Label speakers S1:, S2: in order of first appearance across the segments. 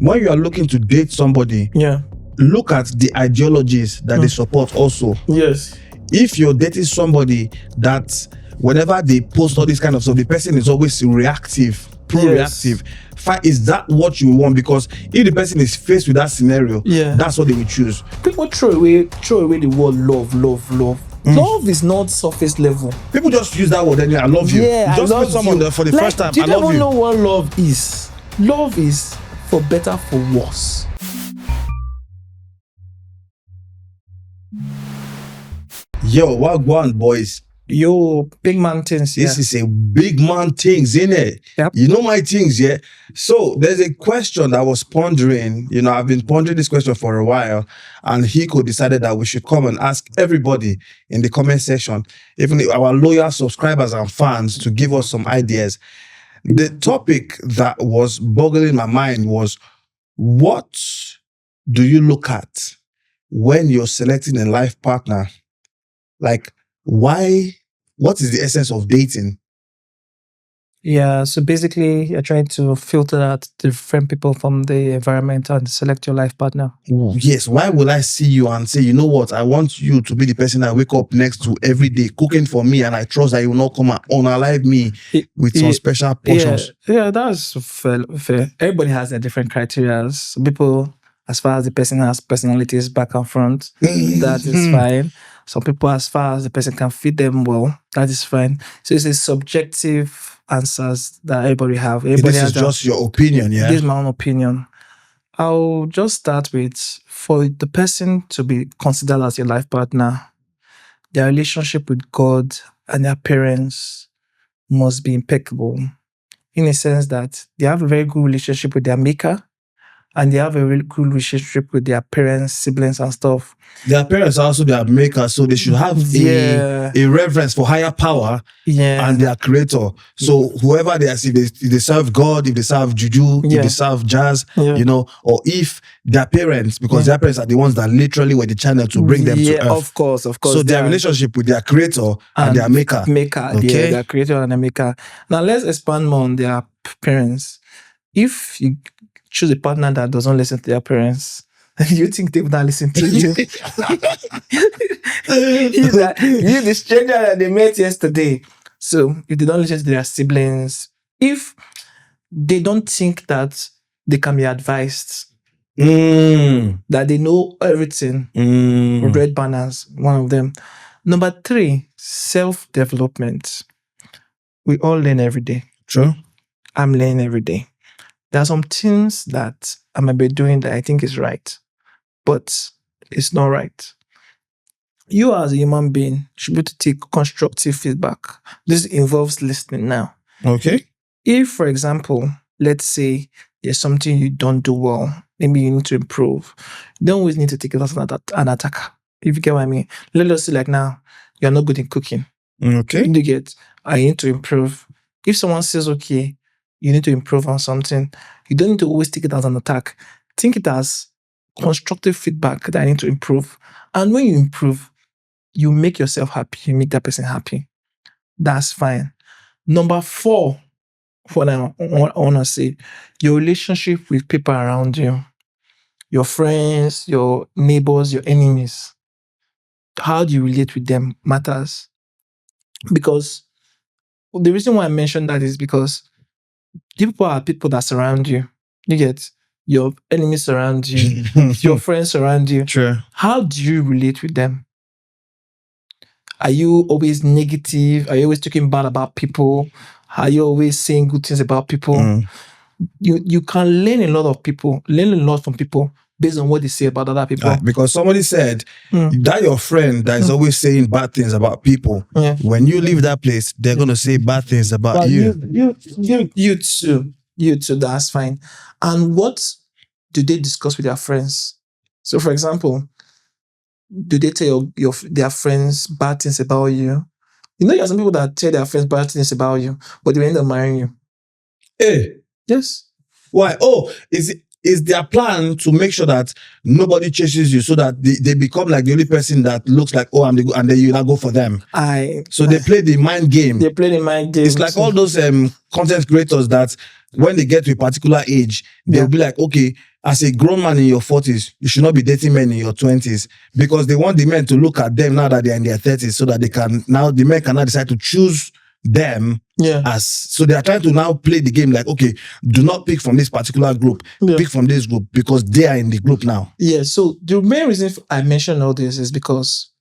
S1: when you are looking to date somebody, look at the ideologies that they support also.
S2: Yes.
S1: If you're dating somebody that whenever they post all this kind of stuff, the person is always reactive, pro-reactive. Is that what you want? Because if the person is faced with that scenario, that's what they will choose.
S2: People throw away the word love. Love is not surface level.
S1: People just use that word and I love you.
S2: Yeah,
S1: you just
S2: I love
S1: someone
S2: you.
S1: For the first time.
S2: Do you even know what love is? Love is for better, for worse.
S1: Yo, what going, boys?
S2: Yo, big man things.
S1: This is a big man things, innit?
S2: Yep.
S1: You know my things, yeah? So there's a question that I was pondering. You know, I've been pondering this question for a while, and Hiko decided that we should come and ask everybody in the comment section, even our loyal subscribers and fans, to give us some ideas. The topic that was boggling my mind was, what do you look at when you're selecting a life partner? Like, what is the essence of dating?
S2: Yeah, so basically you're trying to filter out different people from the environment and select your life partner.
S1: Yes, why will I see you and say, you know what, I want you to be the person I wake up next to every day, cooking for me, and I trust that you will not come and unalive me with some special portions?
S2: Yeah, that's fair. Everybody has their different criteria. Some people, as far as the person has personalities back and front, that is fine. Some people, as far as the person can fit them well, that is fine. So it's a subjective answers that everybody have. Everybody
S1: this
S2: has
S1: is just your opinion, yeah?
S2: This is my own opinion. I'll just start with, for the person to be considered as your life partner, their relationship with God and their parents must be impeccable, in a sense that they have a very good relationship with their maker, and they have a really good relationship with their parents, siblings, and stuff.
S1: Their parents are also their maker, so they should have a reverence for higher power and their creator. So whoever they are, if they serve God, if they serve juju, if they serve jazz, you know, or if their parents, because their parents are the ones that literally were the channel to bring them to earth.
S2: Of course.
S1: So their relationship with their creator and their maker.
S2: Okay? Their creator and their maker. Now let's expand more on their parents. If you choose a partner that doesn't listen to their parents, you think they would not listen to you? You, the stranger that they met yesterday. So if they don't listen to their siblings, if they don't think that they can be advised, that they know everything, red banners, one of them. Number 3, self-development. We all learn every day.
S1: True.
S2: I'm learning every day. There are some things that I might be doing that I think is right, but it's not right. You as a human being should be able to take constructive feedback. This involves listening now.
S1: Okay.
S2: If, for example, let's say there's something you don't do well, maybe you need to improve, you don't always need to take it as an attacker. If you get what I mean. Let us say like now, you're not good in cooking.
S1: Okay.
S2: You get, I need to improve. If someone says, okay, you need to improve on something, you don't need to always take it as an attack. Think it as constructive feedback that I need to improve. And when you improve, you make yourself happy, you make that person happy. That's fine. Number 4, what I want to say, your relationship with people around you, your friends, your neighbors, your enemies. How do you relate with them matters. Because the reason why I mentioned that is because people are people that surround you. You get your enemies surround you, your friends surround you.
S1: True.
S2: How do you relate with them? Are you always negative? Are you always talking bad about people? Are you always saying good things about people? You can learn a lot from people based on what they say about other people.
S1: Because somebody said that your friend that is always saying bad things about people, when you leave that place, they're going to say bad things about you.
S2: You too, that's fine. And what do they discuss with their friends? So, for example, do they tell their friends bad things about you? You know, there are some people that tell their friends bad things about you, but they end up marrying you.
S1: Hey.
S2: Yes.
S1: Why? Oh, is their plan to make sure that nobody chases you so that they become like the only person that looks like, oh, I'm the good, and then you now go for them. So they play the mind game. It's like all those content creators that when they get to a particular age, they'll be like, okay, as a grown man in your 40s, you should not be dating men in your 20s because they want the men to look at them now that they're in their 30s so that the men can now decide to choose them so they are trying to now play the game like, okay, do not pick from this particular group, pick from this group because they are in the group now.
S2: Yeah, so the main reason I mention all this is because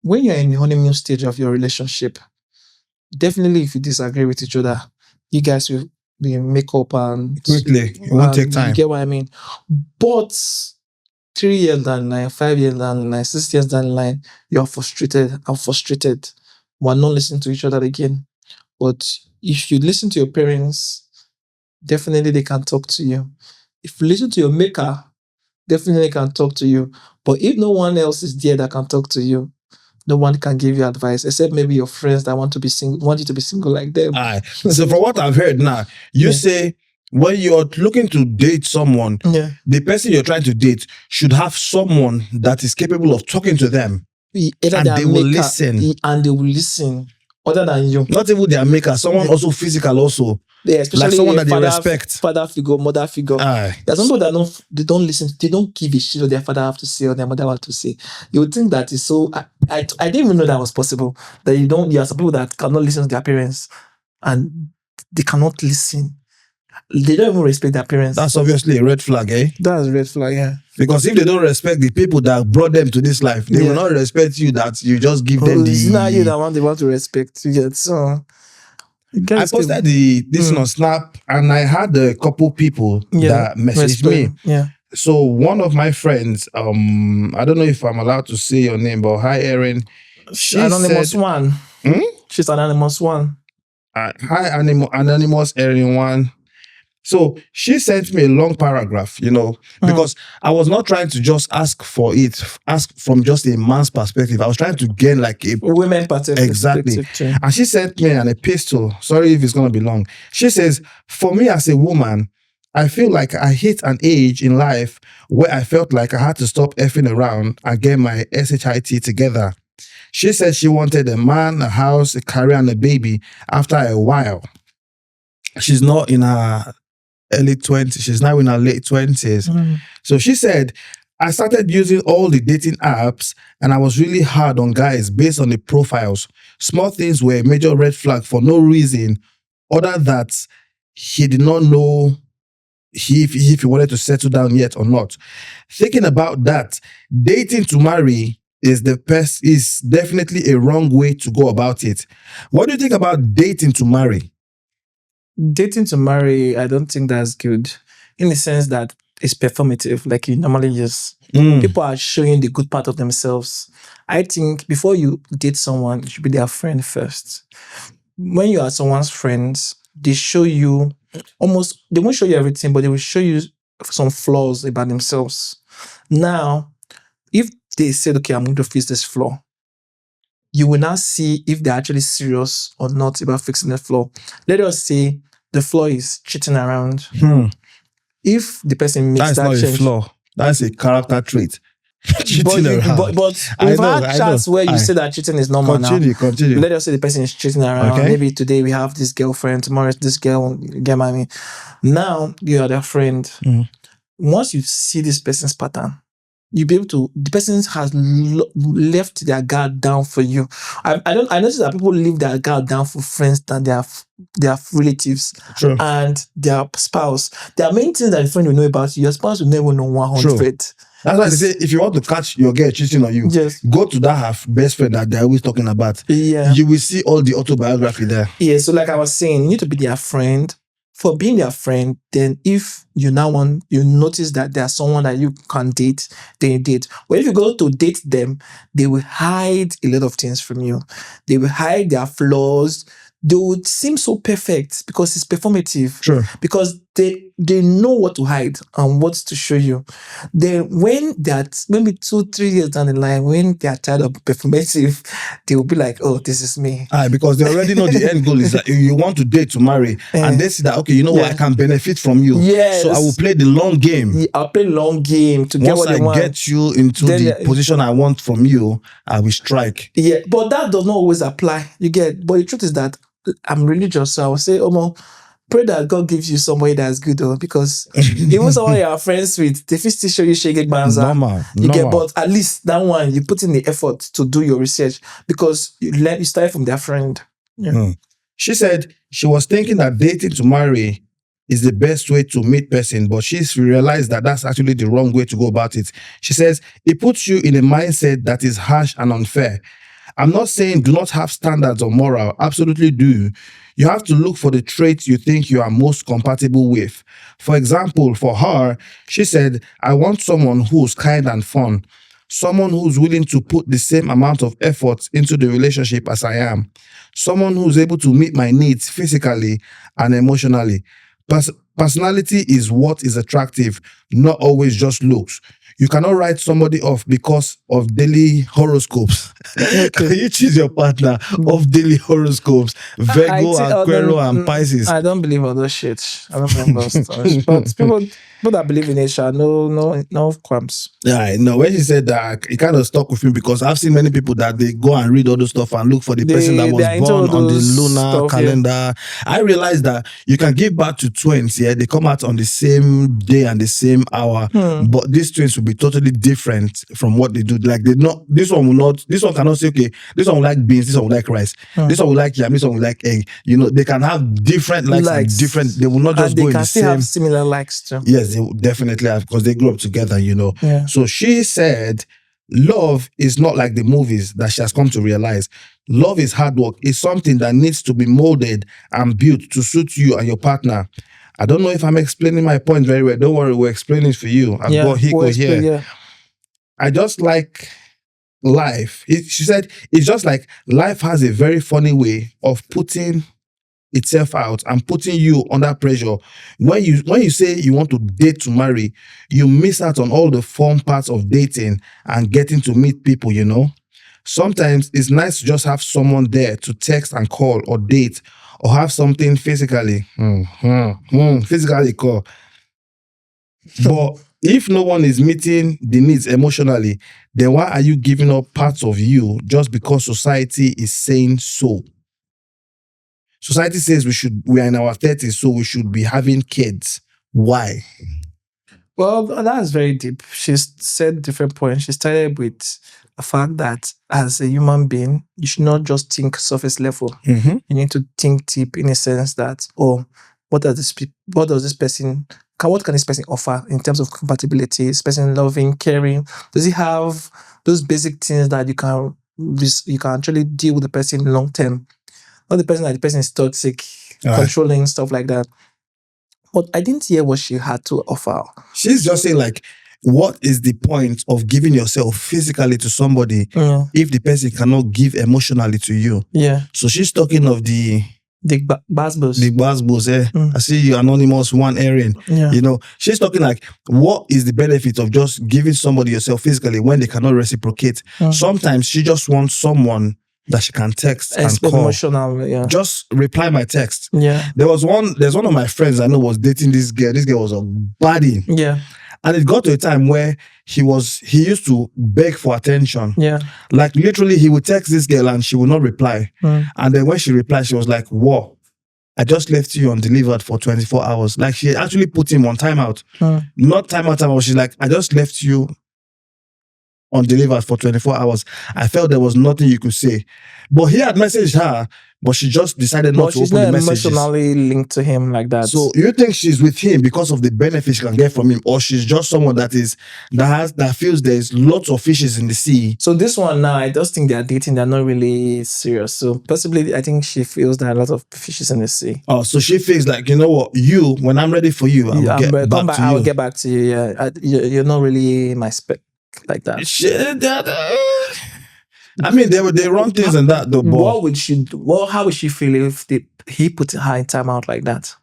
S2: when you're in the honeymoon stage of your relationship, definitely if you disagree with each other, you guys will be make up and
S1: quickly. It won't take time.
S2: You get what I mean? But 3 years down the line, 5 years down the line, 6 years down the line, you're frustrated. I'm frustrated. We're not listening to each other again. But if you listen to your parents, definitely they can talk to you. If you listen to your maker, definitely can talk to you. But if no one else is there that can talk to you, no one can give you advice except maybe your friends that want you to be single like them.
S1: So from what I've heard now, you say when you're looking to date someone, the person you're trying to date should have someone that is capable of talking to them. And they will listen.
S2: And they will listen. Other than you.
S1: Not even their maker, someone also physical also.
S2: Yeah, especially
S1: like someone that they respect.
S2: Father figure, mother figure. There's some people that they don't listen, they don't give a shit what their father have to say or their mother have to say. You would think that is so I didn't even know that was possible. That there are some people that cannot listen to their parents and they cannot listen. They don't even respect their parents.
S1: That's obviously a red flag, eh?
S2: That's a red flag, yeah.
S1: Because if they don't respect the people that brought them to this life, they will not respect you that you just give them the...
S2: It's not you that they want to respect. You get so...
S1: I posted this on Snap and I had a couple people that messaged me.
S2: Yeah.
S1: So one of my friends, I don't know if I'm allowed to say your name, but hi Erin.
S2: She's anonymous one. She's anonymous one.
S1: Hi anonymous Erin one. So she sent me a long paragraph, because I was not trying to just ask from just a man's perspective. I was trying to gain like a
S2: women perspective.
S1: Exactly. And she sent me an epistle. Sorry if it's going to be long. She says, for me as a woman, I feel like I hit an age in life where I felt like I had to stop effing around and get my SHIT together. She said she wanted a man, a house, a career, and a baby after a while. She's not in her early 20s. She's now in her late 20s. So she said, I started using all the dating apps and I was really hard on guys based on the profiles. Small things were a major red flag for no reason other that he did not know if he wanted to settle down yet or not. Thinking about that, dating to marry is definitely a wrong way to go about it. What do you think about dating to marry?
S2: Dating to marry, I don't think that's good. In the sense that it's performative, like you normally use. People are showing the good part of themselves. I think before you date someone, you should be their friend first. When you are someone's friends, they show you they won't show you everything, but they will show you some flaws about themselves. Now, if they said, okay, I'm going to fix this flaw, you will now see if they're actually serious or not about fixing the flaw. Let us say the flaw is cheating around. If the person makes that change...
S1: That's not a flaw. That's a character trait.
S2: Cheating around. But we've had chats where you say that cheating is normal now.
S1: Continue.
S2: Let us say the person is cheating around. Okay. Maybe today we have this girlfriend, tomorrow it's this girl. Get my mean. Now you are their friend. Once you see this person's pattern, you'll be able to, the person has left their guard down for you. I notice that people leave their guard down for friends than their relatives and their spouse. There are many things that a friend will know about you. Your spouse will never know 100.
S1: That's why they say if you want to catch your girl cheating on you, go to that best friend that they're always talking about.
S2: Yeah.
S1: You will see all the autobiography there.
S2: Yeah, so like I was saying, you need to be their friend. For being their friend, then if you notice that there's someone that you can date, then you date. But if you go to date them, they will hide a lot of things from you. They will hide their flaws. They would seem so perfect because it's performative. Because they know what to hide and what to show you. Then when maybe 2-3 years down the line, when they are tired of performative, they will be like, oh, this is me.
S1: Because they already know the end goal is that you want to date to marry. And they see that, okay, you know what, I can benefit from you.
S2: Yes.
S1: So I will play the long game.
S2: I'll play the long game to get what I want.
S1: Once I get you into the position I want from you, I will strike.
S2: Yeah, but that does not always apply. You get, but the truth is that I'm religious, so I will say, pray that God gives you somebody that's good though, because even someone you are friends with, they fit still show you shege banza.
S1: Normal.
S2: You get,
S1: Normal.
S2: but at least that one you put in the effort to do your research because you start from their friend. Yeah.
S1: She said she was thinking that dating to marry is the best way to meet person, but she's realized that that's actually the wrong way to go about it. She says it puts you in a mindset that is harsh and unfair. I'm not saying do not have standards or moral. Absolutely do. You have to look for the traits you think you are most compatible with. For example, for her, she said, I want someone who's kind and fun. Someone who's willing to put the same amount of effort into the relationship as I am. Someone who's able to meet my needs physically and emotionally. Personality is what is attractive, not always just looks. You cannot write somebody off because of daily horoscopes.
S2: Okay.
S1: You choose your partner of daily horoscopes, Virgo, Aquarius, and Pisces.
S2: I don't believe all those shit. I don't believe those stuff. But people that believe in it shall no qualms.
S1: Yeah, no, when she said that, it kind of stuck with me because I've seen many people that they go and read all those stuff and look for the person that was born on the lunar calendar. Yeah. I realized that you can give birth to twins, yeah, they come out on the same day and the same hour, but these twins will be totally different from what they do. Like this one cannot say, okay, this one will like beans, this one will like rice, this one will like yam, this one will like egg. You know, they can have different likes. And different, they will not just go in the same.
S2: They can still have similar likes too.
S1: Yes, they will definitely have, because they grew up together, you know.
S2: Yeah.
S1: So she said, love is not like the movies that she has come to realize. Love is hard work. It's something that needs to be molded and built to suit you and your partner. I don't know if I'm explaining my point very well. Don't worry, we're explaining it for you. I've got Hiko here. Yeah. I just like life. She said, it's just like life has a very funny way of putting itself out and putting you under pressure. When you say you want to date to marry, you miss out on all the fun parts of dating and getting to meet people, you know. Sometimes it's nice to just have someone there to text and call or date, or have something physically call. But if no one is meeting the needs emotionally, then why are you giving up parts of you just because society is saying so? Society says we are in our 30s, so we should be having kids. Why?
S2: Well, that's very deep. She's said different points. She started with the fact that as a human being, you should not just think surface level. You need to think deep, in a sense that, what can this person offer in terms of compatibility? Is this person loving, caring? Does he have those basic things that you can actually deal with the person long term? Not the person is toxic, controlling, stuff like that. But I didn't hear what she had to offer.
S1: She's just saying, like, what is the point of giving yourself physically to somebody if the person cannot give emotionally to you?
S2: Yeah.
S1: So she's talking of the
S2: basbos.
S1: The basbos, I see you, Anonymous, one Erin.
S2: Yeah.
S1: You know, she's talking like, what is the benefit of just giving somebody yourself physically when they cannot reciprocate? Sometimes she just wants someone that she can text and call.
S2: Emotional, yeah.
S1: Just reply my text.
S2: Yeah.
S1: There's one of my friends I know was dating this girl. This girl was a baddie.
S2: Yeah.
S1: And it got to a time where he used to beg for attention.
S2: Yeah.
S1: Like literally he would text this girl and she would not reply. And then when she replied, she was like, whoa, I just left you undelivered for 24 hours. Like she actually put him on timeout. Not timeout. She's like, I just left you undelivered for 24 hours. I felt there was nothing you could say. But he had messaged her, but she just decided not to open the messages.
S2: She's not emotionally linked to him like that.
S1: So you think she's with him because of the benefits she can get from him, or she's just someone that feels there's lots of fishes in the sea?
S2: So this one now, I just think they're dating, they're not really serious. So possibly I think she feels there are a lot of fishes in the sea.
S1: Oh, so she feels like, you know what, when I'm ready for you, I'll
S2: get back to you. Yeah, you're not really my spec like that.
S1: I mean, they run things and that though. But
S2: how would she feel if he put her in timeout like that?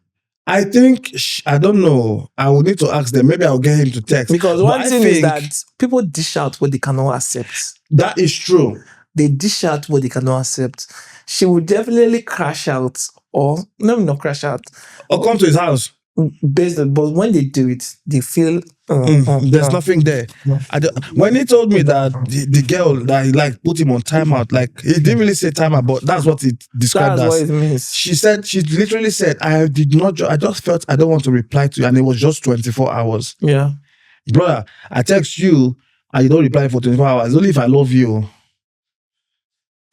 S1: I think I don't know. I would need to ask them. Maybe I'll get him to text.
S2: Because one thing is that people dish out what they cannot accept.
S1: That is true.
S2: They dish out what they cannot accept. She would definitely crash out, not crash out,
S1: or come to his house.
S2: But when they do it, they feel
S1: There's nothing there. When he told me that the girl that he like put him on timeout, like he didn't really say timeout, but that's what it described
S2: That's what
S1: as.
S2: it means.
S1: She literally said, I did not, I just felt I don't want to reply to you, and it was just 24 hours.
S2: Yeah.
S1: Brother, I text you and you don't reply for 24 hours. Only if I love you.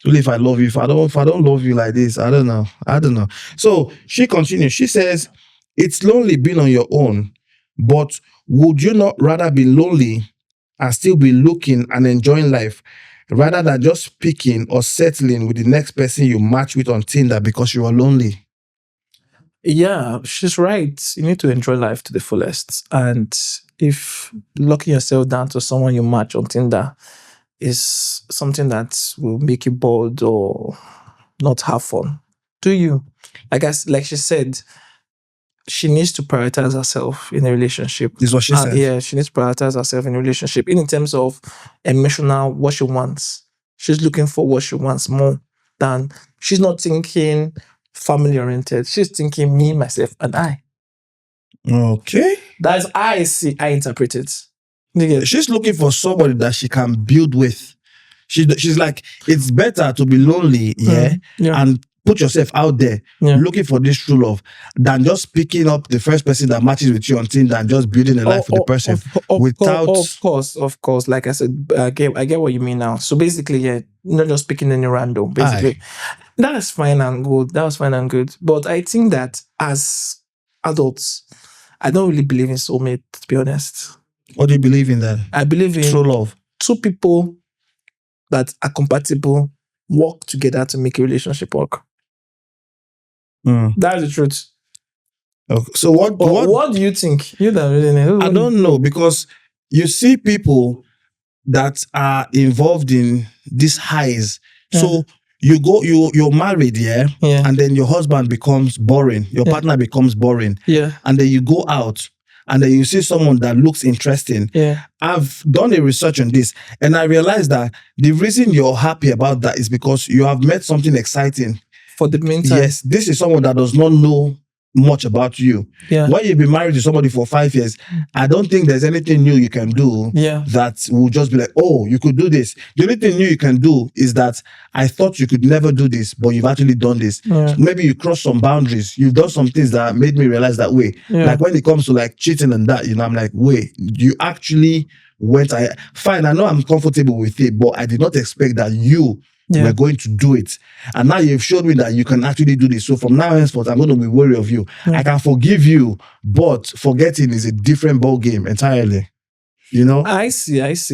S1: Only if I love you. If I don't love you like this, I don't know. So she continues. She says, it's lonely being on your own, but would you not rather be lonely and still be looking and enjoying life rather than just picking or settling with the next person you match with on Tinder because you are lonely?
S2: Yeah, she's right. You need to enjoy life to the fullest. And if locking yourself down to someone you match on Tinder is something that will make you bored or not have fun, do you? Like she said, she needs to prioritize herself in a relationship.
S1: Is what she said.
S2: Yeah, she needs to prioritize herself in a relationship in terms of emotional, what she wants. She's looking for what she wants more than she's not thinking family oriented. She's thinking me, myself, and I.
S1: Okay.
S2: That's I interpret it. You get-
S1: She's looking for somebody that she can build with. She's like, it's better to be lonely, yeah,
S2: yeah.
S1: and put yourself out there
S2: Yeah.
S1: looking for this true love than just picking up the first person that matches with you on Tinder and just building a life with the person without.
S2: Of course. Like I said, I get what you mean now. So basically, yeah, not just picking any random. Basically, that's fine and good. That was fine and good. But I think that as adults, I don't really believe in soulmate. To be honest,
S1: What do you believe in then?
S2: I believe in
S1: True love.
S2: two people that are compatible work together to make a relationship work. That's the truth.
S1: Okay. So
S2: what do you think? You don't really know.
S1: I don't know, because you see people that are involved in these highs. So you're married, yeah? And then your husband becomes boring. Your partner becomes boring.
S2: Yeah.
S1: And then you go out and then you see someone that looks interesting.
S2: Yeah.
S1: I've done a research on this and I realized that the reason you're happy about that is because you have met something exciting.
S2: For the meantime.
S1: Yes, this is someone that does not know much about you.
S2: Yeah.
S1: When you've been married to somebody for 5 years, I don't think there's anything new you can do that will just be like, oh, you could do this. The only thing new you can do is that I thought you could never do this, but you've actually done this.
S2: Yeah.
S1: Maybe you crossed some boundaries. You've done some things that made me realize that way.
S2: Yeah.
S1: Like when it comes to like cheating and that, I'm like, wait, you actually went, fine, I know I'm comfortable with it, but I did not expect that you we're going to do it. And now you've shown me that you can actually do this. So from now henceforth, I'm going to be wary of you. I can forgive you, but forgetting is a different ball game entirely. You know?
S2: I see. Is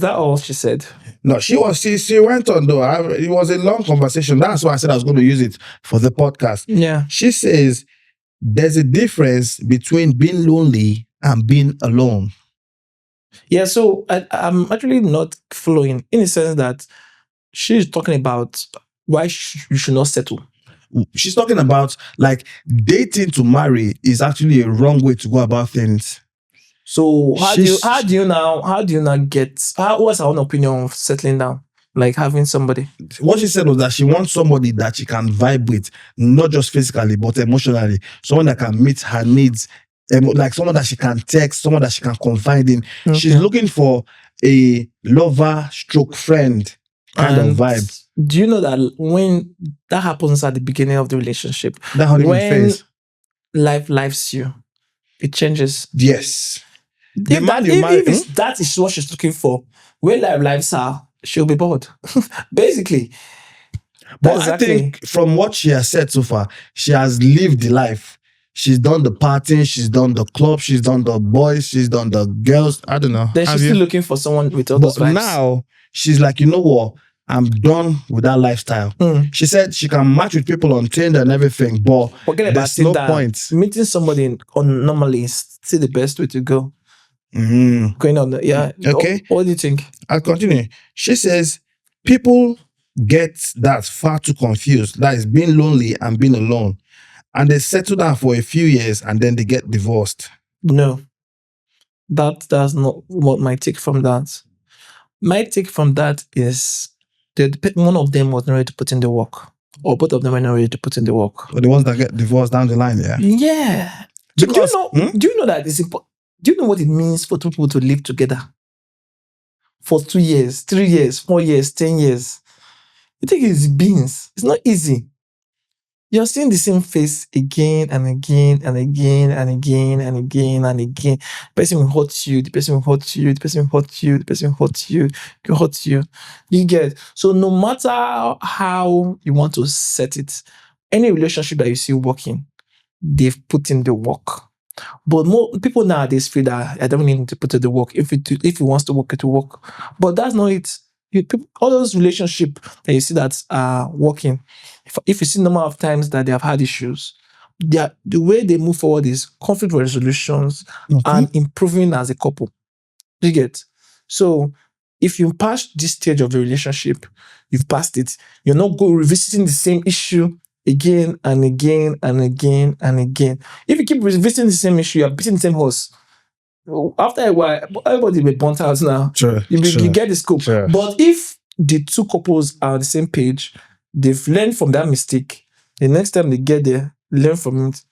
S2: that all she said?
S1: No, she went on though. It was a long conversation. That's why I said I was going to use it for the podcast.
S2: Yeah.
S1: She says there's a difference between being lonely and being alone.
S2: Yeah, so I'm actually not following in the sense that she's talking about why you should not settle.
S1: She's talking about like dating to marry is actually a wrong way to go about things.
S2: So how do you now get what's her own opinion of settling down? Like having somebody.
S1: What she said was that she wants somebody that she can vibe with, not just physically, but emotionally. Someone that can meet her needs, like someone that she can text, someone that she can confide in. Okay. She's looking for a lover stroke friend kind of vibe.
S2: Do you know that when that happens at the beginning of the relationship,
S1: that honeymoon phase,
S2: life lives you, it changes.
S1: Yes.
S2: If that is what she's looking for, when life lives her, she'll be bored. Basically.
S1: But I think from what she has said so far, she has lived the life. She's done the partying, she's done the club, she's done the boys, she's done the girls. I don't know.
S2: Then she's still looking for someone with all those vibes.
S1: Now she's like, you know what? I'm done with that lifestyle. She said she can match with people on Tinder and everything, but there's no point.
S2: Meeting somebody normally is still the best way to go. Going on the,
S1: okay.
S2: What do you think?
S1: I'll continue. She says people get that far too confused. That is being lonely and being alone. And they settle down for a few years and then they get divorced.
S2: No. That's not what my take from that. My take from that is that one of them was not ready to put in the work. Or both of them were not ready to put in the work.
S1: Or the ones that get divorced down the line, yeah?
S2: Yeah. Do you know that it's important? Do you know what it means for two people to live together for 2 years, 3 years, 4 years, 10 years? You think it's beans. It's not easy. You're seeing the same face again and again and again and again and again and again. The person will hurt you, the person will hurt you, the person will hurt you, the person will hurt you, will hurt you. You get. So no matter how you want to set it, any relationship that you see working, they've put in the work. But more people nowadays feel that I don't need to put in the work. If it wants to work, it will work. But that's not it. All those relationships that you see that are working, if you see the number of times that they have had issues, the way they move forward is conflict resolutions and improving as a couple. You get? So if you pass this stage of the relationship, you've passed it. You're not going revisiting the same issue again and again and again and again. If you keep revisiting the same issue, you're beating the same horse. After a while, everybody will be burnt out now.
S1: Sure,
S2: you get the scope.
S1: Sure.
S2: But if the two couples are on the same page, they've learned from that mistake. The next time they get there, learn from it.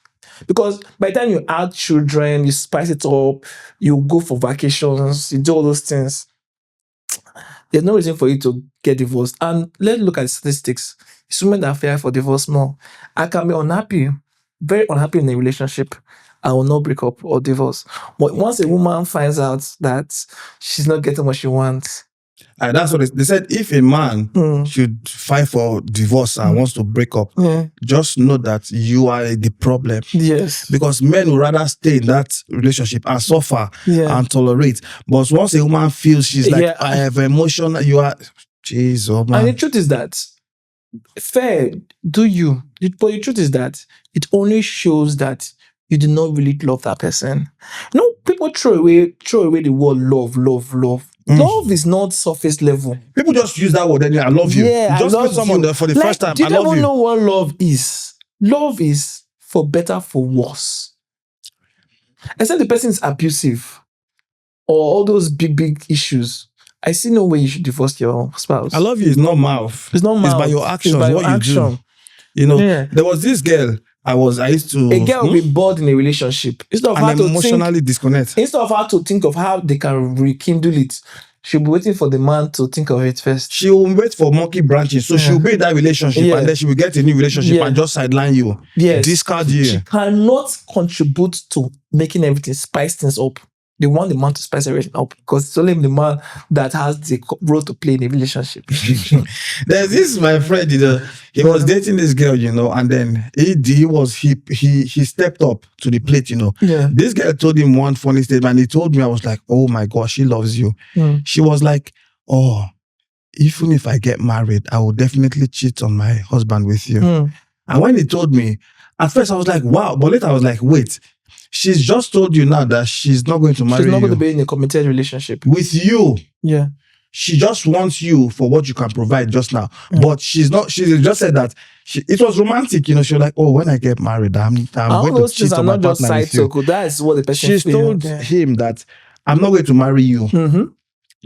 S2: Because by the time you add children, you spice it up, you go for vacations, you do all those things, there's no reason for you to get divorced. And let's look at the statistics. It's women that fear for divorce more. I can be unhappy, very unhappy in a relationship. I will not break up or divorce. But once a woman finds out that she's not getting what she wants,
S1: that's what they said. If a man should fight for divorce and wants to break up, just know that you are the problem.
S2: Yes.
S1: Because men would rather stay in that relationship and suffer and tolerate. But once a woman feels she's like, I have emotion, you are, jeez, oh man.
S2: And the truth is that, fair, do you? But the truth is that it only shows that you do not really love that person. You know, people throw away the word love. Love is not surface level.
S1: People just use that word and I love you.
S2: Yeah,
S1: just
S2: I love
S1: someone
S2: you.
S1: For the first time,
S2: do
S1: I love you.
S2: You don't know what love is. Love is for better, for worse. Except the person is abusive or all those big issues, I see no way you should divorce your spouse.
S1: I love you is not mouth.
S2: It's not mouth.
S1: It's by your actions,
S2: by your
S1: what you do. You know, there was this girl I used to...
S2: A girl will be bored in a relationship. Instead of her to
S1: emotionally disconnect.
S2: Instead of her to think of how they can rekindle it, she'll be waiting for the man to think of it first.
S1: She will wait for monkey branches. So she'll be in that relationship and then she will get a new relationship and just sideline you.
S2: Yes.
S1: Discard you.
S2: She cannot contribute to making everything, spice things up. They want the man to spice everything up because it's only the man that has the role to play in a relationship.
S1: There's this, my friend, he was dating this girl, and then he stepped up to the plate,
S2: Yeah.
S1: This girl told him one funny statement and he told me, I was like, oh my God, she loves you. She was like, oh, even if I get married, I will definitely cheat on my husband with you. And when he told me, at first I was like, wow, but later I was like, wait, she's just told you now that she's not going to marry you.
S2: She's not going to be in a committed relationship.
S1: With you.
S2: Yeah.
S1: She just wants you for what you can provide just now. But she just said that it was romantic, She was like, oh, when I get married, I'm going to cheat on my partner with you.
S2: That's what the person
S1: She's told him that I'm not going to marry you.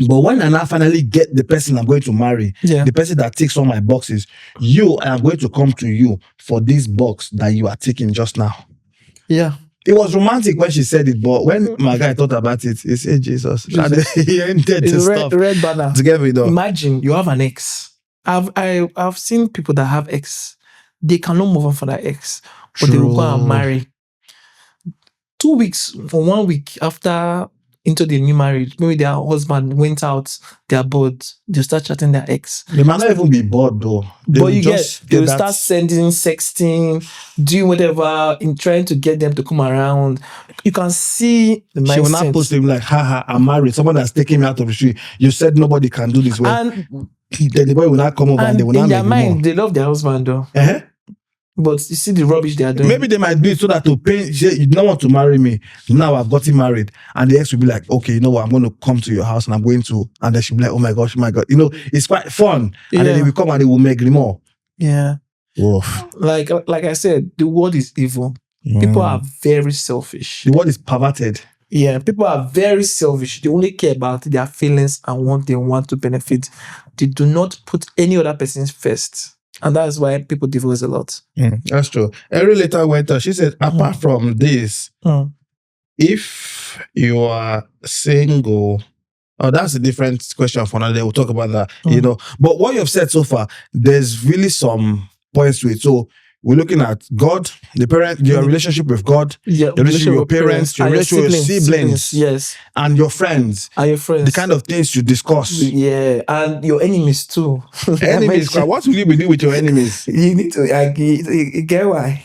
S1: But when I now finally get the person I'm going to marry, the person that ticks all my boxes, I am going to come to you for this box that you are taking just now.
S2: Yeah.
S1: It was romantic when she said it, but when my guy thought about it, he said, Jesus. And he ended the stuff.
S2: Red banner.
S1: Together with
S2: Imagine you have an ex. I've seen people that have ex. They cannot move on from that ex, but they will go and marry. 2 weeks or 1 week after into the new marriage, maybe their husband went out, they're bored, they'll start chatting their ex.
S1: They might not even be bored though.
S2: They will start sending, sexting, doing whatever in trying to get them to come around. You can see the mindset.
S1: She will not post him like, haha, I'm married. Someone that's taking me out of the street. You said nobody can do this well. And then the boy will not come over and they will not make
S2: in their mind, they love their husband though. But you see the rubbish they are doing.
S1: Maybe they might do it so that to pay, you don't want to marry me. Now I've gotten married. And the ex will be like, okay, you know what? I'm going to come to your house and I'm going to. And then she'll be like, oh my gosh, my God. It's quite fun. And then they will come and they will make more.
S2: Yeah.
S1: Oof.
S2: Like I said, the world is evil. People are very selfish.
S1: The world is perverted.
S2: Yeah, people are very selfish. They only care about their feelings and what they want to benefit. They do not put any other person first. And that's why people divorce a lot.
S1: That's true. Every later went she said, apart from this, If you are single, oh, that's a different question for another day. We'll talk about that, But what you've said so far, there's really some points to it. So we're looking at God, the parent, your relationship with God,
S2: Your
S1: your relationship with your parents, your
S2: and
S1: relationship with your siblings,
S2: yes,
S1: and your friends,
S2: and your friends,
S1: the kind of things you discuss.
S2: yeah, and your enemies too.
S1: Enemies, what will you be doing with your enemies?
S2: You need to you get why.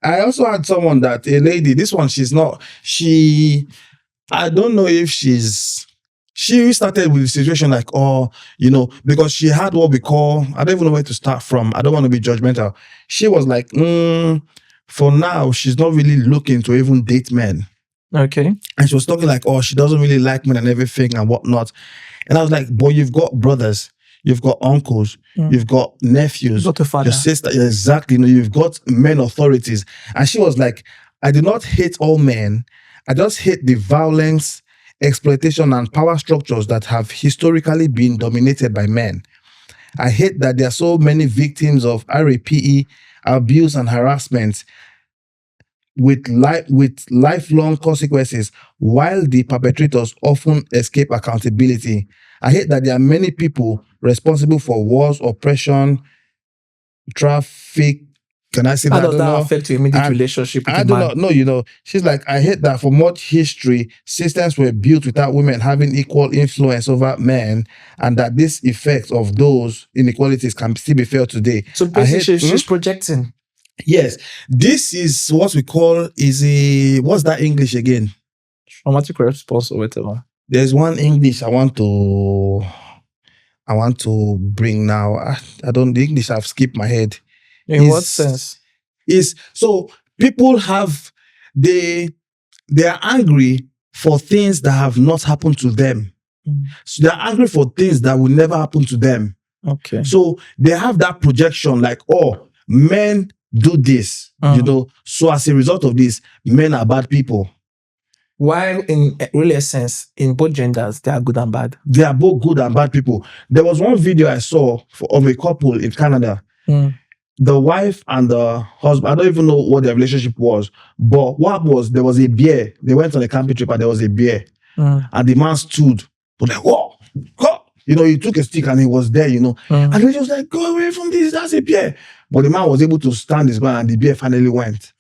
S1: I also had someone that a lady, this one, I don't know if she started with the situation like, oh, because she had what we call, I don't even know where to start from. I don't want to be judgmental. She was like, for now, she's not really looking to even date men.
S2: Okay.
S1: And she was talking like, oh, she doesn't really like men and everything and whatnot. And I was like, boy, you've got brothers, you've got uncles, you've got nephews,
S2: got a father,
S1: your sister. Yeah, exactly. You've got men authorities. And she was like, I do not hate all men. I just hate the violence, exploitation, and power structures that have historically been dominated by men. I hate that there are so many victims of RAPE, abuse, and harassment with lifelong consequences, while the perpetrators often escape accountability. I hate that there are many people responsible for wars, oppression, traffic. Can I say that?
S2: How does that affect your immediate relationship with
S1: I
S2: a
S1: do
S2: man?
S1: not know, She's like, I hate that for much history, systems were built without women having equal influence over men, and that this effect of those inequalities can still be felt today.
S2: So basically, she's projecting.
S1: Yes. This is what we call, what's that English again?
S2: Traumatic response or whatever.
S1: There's one English I want to bring now. The English have skipped my head.
S2: In what sense?
S1: So people they are angry for things that have not happened to them. So they're angry for things that will never happen to them.
S2: Okay.
S1: So they have that projection like, oh, men do this, so as a result of this, men are bad people.
S2: While in real essence, in both genders, they are good and bad.
S1: They are both good and bad people. There was one video I saw of a couple in Canada. The wife and the husband, I don't even know what their relationship was, but what was, there was a bear. They went on a camping trip and there was a bear. And the man stood, but like, whoa, go. He took a stick and he was there, And he was like, go away from this, that's a bear. But the man was able to stand his ground and the bear finally went.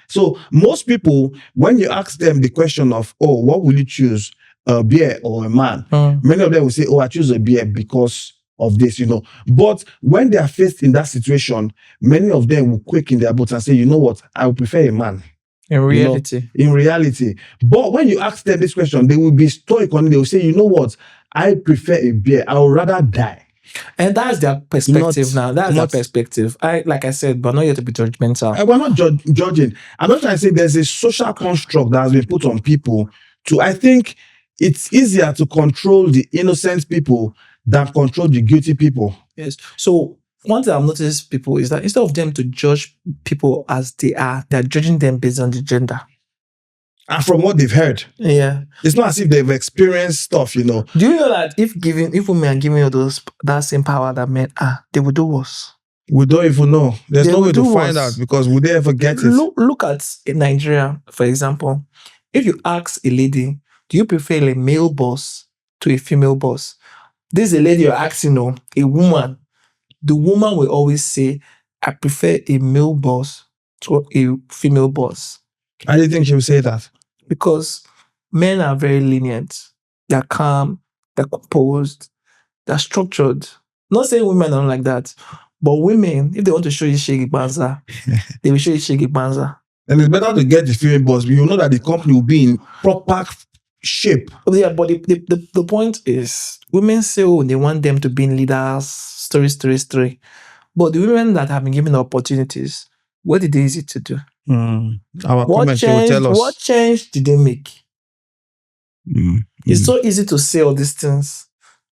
S1: So most people, when you ask them the question of, oh, what will you choose, a bear or a man? Many of them will say, oh, I choose a bear because of this, But when they are faced in that situation, many of them will quake in their boots and say, you know what, I would prefer a man.
S2: In reality.
S1: In reality. But when you ask them this question, they will be stoic on it. They will say, you know what, I prefer a bear. I would rather die.
S2: And that's their perspective now. That's their perspective. Like I said, but not yet to be judgmental.
S1: We're not judging. I'm not trying to say there's a social construct that has been put on people I think it's easier to control the innocent people than control the guilty people.
S2: Yes. So one thing I've noticed people is that instead of them to judge people as they are, they're judging them based on the gender.
S1: And from what they've heard.
S2: Yeah.
S1: It's not as if they've experienced stuff, Do
S2: you know that if women are giving you that same power that men are, they will do worse?
S1: We don't even know. There's no way to find out because would they ever get it?
S2: Look at Nigeria, for example. If you ask a lady, do you prefer a male boss to a female boss? This is a lady you're asking, a woman. The woman will always say, I prefer a male boss to a female boss.
S1: How do you think she will say that?
S2: Because men are very lenient. They're calm, they're composed, they're structured. Not saying women are not like that, but women, if they want to show you shaggy banza, they will show you shaggy banza.
S1: And it's better to get the female boss. You know that the company will be in proper shape.
S2: Yeah, but the point is, women say, oh, they want them to be in leaders, story. But the women that have been given the opportunities, what did they easy to do?
S1: Our comments will tell us.
S2: What change did they make? It's so easy to say all these things,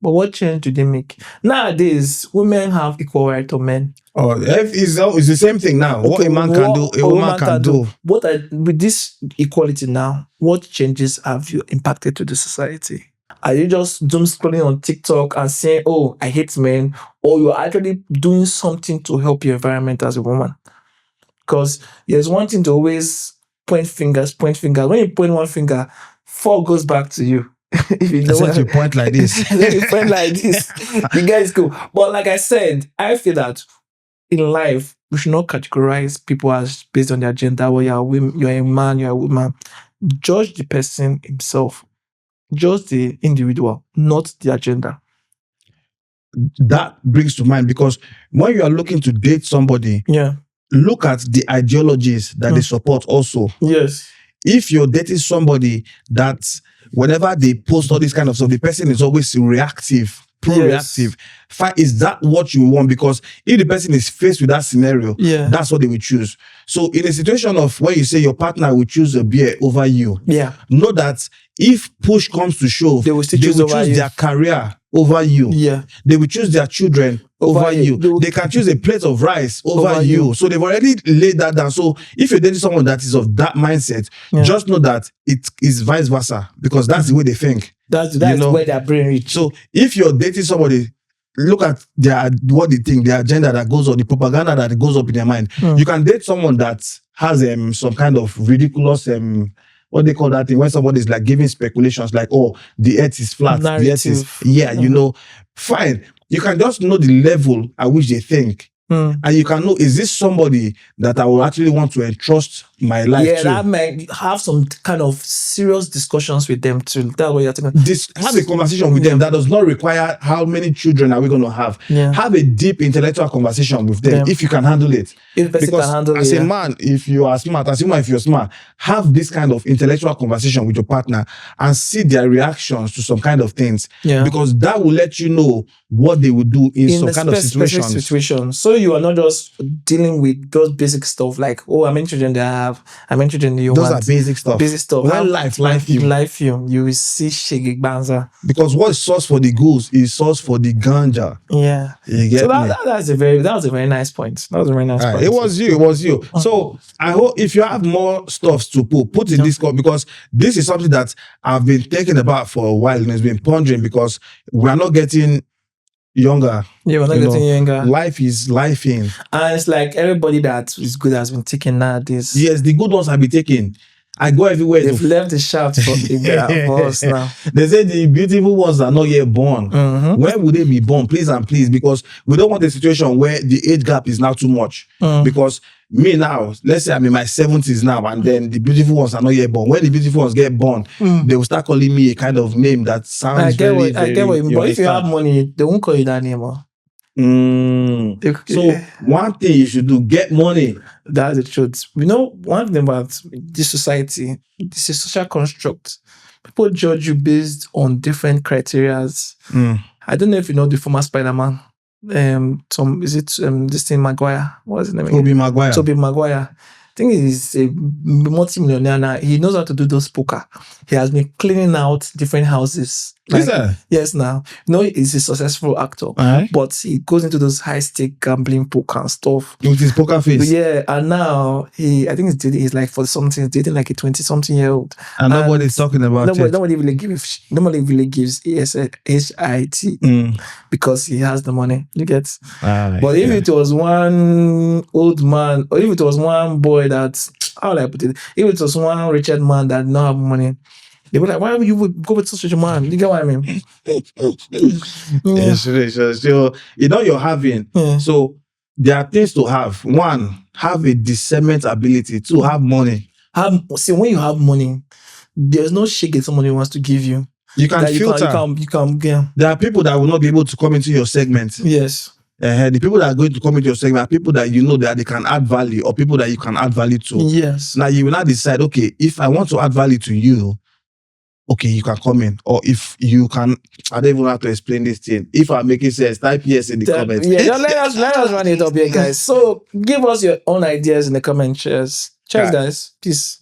S2: but what change did they make? Nowadays, women have equal right to men.
S1: Oh, it's the same thing now. Okay, what a man can do, a woman can do.
S2: With this equality now, what changes have you impacted to the society? Are you just doom scrolling on TikTok and saying, oh, I hate men, or you're actually doing something to help your environment as a woman? Because there's one thing to always point fingers. When you point one finger, 4 goes back to you. If you know
S1: Except you point like this.
S2: then you point like this. The guy is cool. But like I said, I feel that in life, we should not categorize people as based on their gender. Well, you're a man, you're a woman. Judge the person himself. Judge the individual, not their gender.
S1: That brings to mind, because when you are looking to date somebody,
S2: Yeah.
S1: look at the ideologies that they support also.
S2: Yes.
S1: If you're dating somebody that whenever they post all this kind of stuff, the person is always reactive, pro-reactive, is that what you want? Because if the person is faced with that scenario, that's what they will choose. So in a situation of where you say your partner will choose a beer over you, know that if push comes to shove,
S2: they will choose
S1: their career over you. They will choose their children over you. They can choose a plate of rice over you. So they've already laid that down. So if you're dating someone that is of that mindset, just know that it is vice versa, because that's the way they think.
S2: That's where their brain reach.
S1: So if you're dating somebody, look at what they think, their agenda that goes on, the propaganda that goes up in their mind. You can date someone that has some kind of ridiculous what they call that thing, when somebody is like giving speculations like, oh, the earth is flat,
S2: narrative.
S1: The earth is, you know, fine. You can just know the level at which they think. And you can know, is this somebody that I will actually want to entrust my life to?
S2: That might have some kind of serious discussions with them too. That's what you're talking about.
S1: Have a conversation with them that does not require how many children are we going to have. Have a deep intellectual conversation with them if you can handle it.
S2: If the person can handle
S1: as a man, if you are smart, as a woman, if you're smart, have this kind of intellectual conversation with your partner and see their reactions to some kind of things. Because that will let you know what they would do in some kind of situation.
S2: So you are not just dealing with those basic stuff like, oh, I'm interested in I'm interested in you.
S1: Those are basic stuff.
S2: Basic stuff.
S1: When life
S2: you will see Shege Banza.
S1: Because what is source for the goose is source for the ganja.
S2: Yeah.
S1: You get
S2: so that was a very nice point. That was a very nice point.
S1: It was you. So I hope if you have more stuff to put in this call, because this is something that I've been thinking about for a while and it's been pondering, because we're not getting younger.
S2: We're not getting younger.
S1: Life is lifing.
S2: And it's like everybody that is good has been taken nowadays.
S1: Yes, the good ones have been taken. I go everywhere.
S2: They've left the shaft for us now.
S1: They say the beautiful ones are not yet born. When would they be born? Please and please, because we don't want a situation where the age gap is now too much. Because me now, let's say I'm in my 70s now, and then the beautiful ones are not yet born. When the beautiful ones get born, they will start calling me a kind of name that sounds
S2: I get what you mean. But if you have money, they won't call you that name.
S1: So one thing you should do, get money.
S2: That's the truth. You know, one thing about this society, this is a social construct. People judge you based on different criteria. I don't know if you know the former Spider-Man. This thing Maguire? What is his name? Tobey Maguire. I think he's a multi-millionaire now. He knows how to do those poker. He has been cleaning out different houses.
S1: Is that?
S2: Yes, now. No, he's a successful actor. But he goes into those high-stake gambling poker and stuff.
S1: With his poker face.
S2: Yeah, and now I think he's like 40-something, dating like a 20-something-year-old.
S1: And nobody's talking about it.
S2: Nobody really gives HIT because he has the money. You get? But if it was one old man, or if it was one boy that, how would I put it? If it was one Richard man that did not have money, they were like, why would you go with such a man? You get what I mean?
S1: So, you know you're having. So, there are things to have. One, have a discernment ability. Two, have money.
S2: See, when you have money, there's no shit that somebody wants to give you.
S1: You can filter.
S2: You can, yeah.
S1: There are people that will not be able to come into your segment.
S2: Yes.
S1: The people that are going to come into your segment are people that you know that they can add value, or people that you can add value to.
S2: Yes.
S1: Now, you will not decide, okay, if I want to add value to you, okay, you can come in. Or if you can, I don't even have to explain this thing. If I'm making sense, type yes in the comments.
S2: Yeah, let us run it up here, guys. So give us your own ideas in the comments. Cheers, guys. Peace.